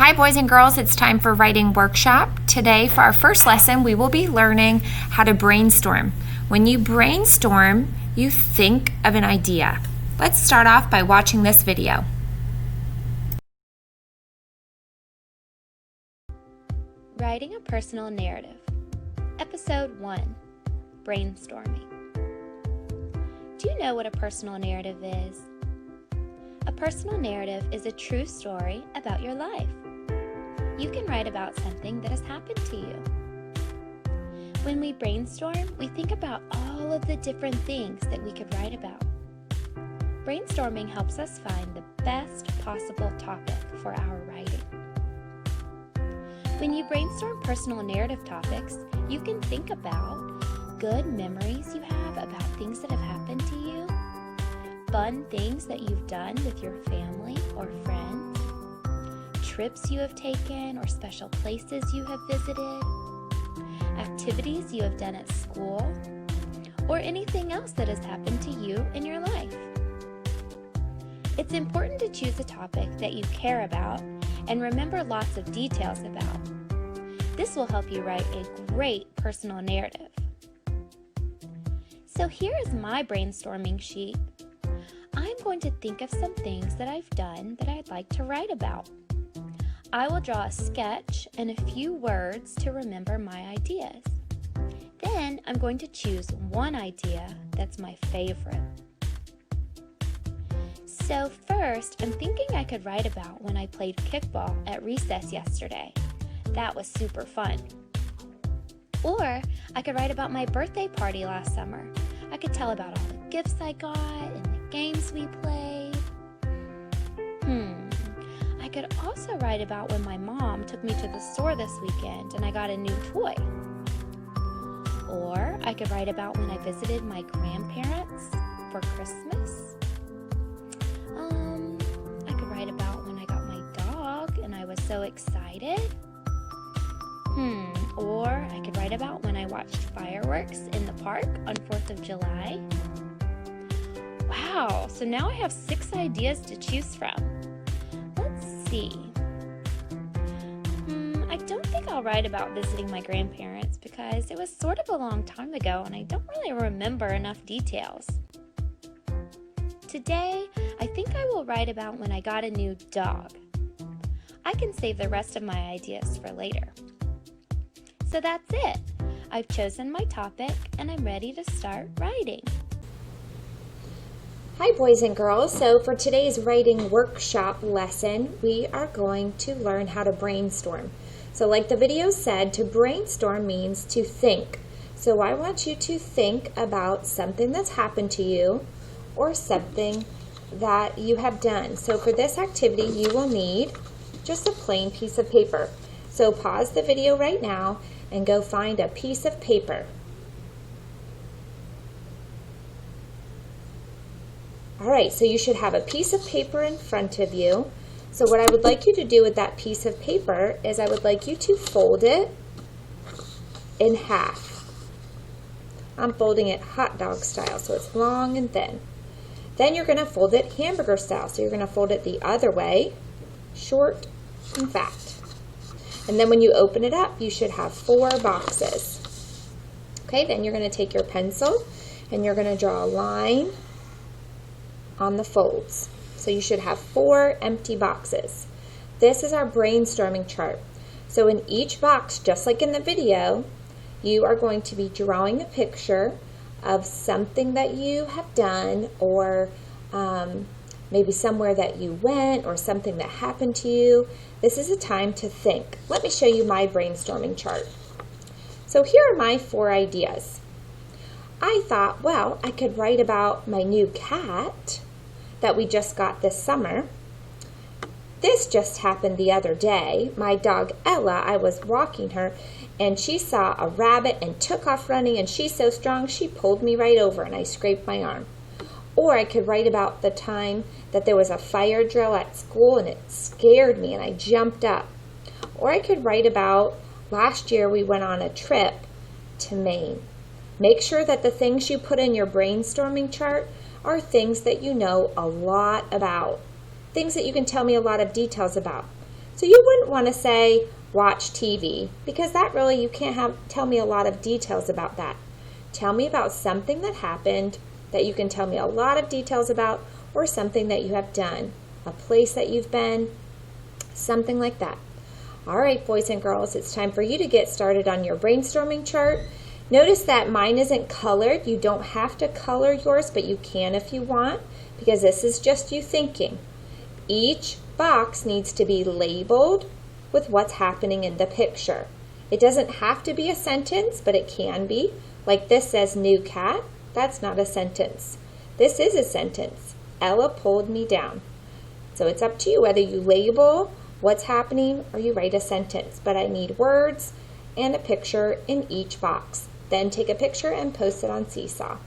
Hi boys and girls, it's time for writing workshop. Today for our first lesson we will be learning how to brainstorm. When you brainstorm, you think of an idea. Let's start off by watching this video. Writing a personal narrative. Episode 1. Brainstorming. Do you know what a personal narrative is? A personal narrative is a true story about your life. You can write about something that has happened to you. When we brainstorm, we think about all of the different things that we could write about. Brainstorming helps us find the best possible topic for our writing. When you brainstorm personal narrative topics, you can think about good memories you have about things that have happened to you, fun things that you've done with your family or friends, trips you have taken or special places you have visited, activities you have done at school, or anything else that has happened to you in your life. It's important to choose a topic that you care about and remember lots of details about. This will help you write a great personal narrative. So here is my brainstorming sheet. I'm going to think of some things that I've done that I'd like to write about. I will draw a sketch and a few words to remember my ideas. Then I'm going to choose one idea that's my favorite. So first, I'm thinking I could write about when I played kickball at recess yesterday. That was super fun. Or I could write about my birthday party last summer. I could tell about all the gifts I got and the games we played. I could also write about when my mom took me to the store this weekend and I got a new toy. Or I could write about when I visited my grandparents for Christmas. I could write about when I got my dog and I was so excited. Or I could write about when I watched fireworks in the park on 4th of July. Wow, so now I have 6 ideas to choose from. Let's see. I don't think I'll write about visiting my grandparents because it was sort of a long time ago and I don't really remember enough details. Today, I think I will write about when I got a new dog. I can save the rest of my ideas for later. So that's it. I've chosen my topic and I'm ready to start writing. Hi boys and girls, so for today's writing workshop lesson, we are going to learn how to brainstorm. So like the video said, to brainstorm means to think. So I want you to think about something that's happened to you or something that you have done. So for this activity, you will need just a plain piece of paper. So pause the video right now and go find a piece of paper. Alright, so you should have a piece of paper in front of you. So what I would like you to do with that piece of paper is I would like you to fold it in half. I'm folding it hot dog style, so it's long and thin. Then you're going to fold it hamburger style, so you're going to fold it the other way, short and fat. And then when you open it up, you should have 4 boxes. Okay, then you're going to take your pencil and you're going to draw a line on the folds. So you should have 4 empty boxes. This is our brainstorming chart. So in each box, just like in the video, you are going to be drawing a picture of something that you have done or maybe somewhere that you went or something that happened to you. This is a time to think. Let me show you my brainstorming chart. So here are my 4 ideas. I thought, well, I could write about my new cat that we just got this summer. This just happened the other day. My dog Ella, I was walking her and she saw a rabbit and took off running, and she's so strong she pulled me right over and I scraped my arm. Or I could write about the time that there was a fire drill at school and it scared me and I jumped up. Or I could write about last year we went on a trip to Maine. Make sure that the things you put in your brainstorming chart are things that you know a lot about. Things that you can tell me a lot of details about. So you wouldn't want to say, watch TV, because that really, you can't tell me a lot of details about that. Tell me about something that happened that you can tell me a lot of details about, or something that you have done, a place that you've been, something like that. All right, boys and girls, it's time for you to get started on your brainstorming chart. Notice that mine isn't colored. You don't have to color yours, but you can if you want, because this is just you thinking. Each box needs to be labeled with what's happening in the picture. It doesn't have to be a sentence, but it can be. Like this says, new cat. That's not a sentence. This is a sentence. Ella pulled me down. So it's up to you whether you label what's happening or you write a sentence. But I need words and a picture in each box. Then take a picture and post it on Seesaw.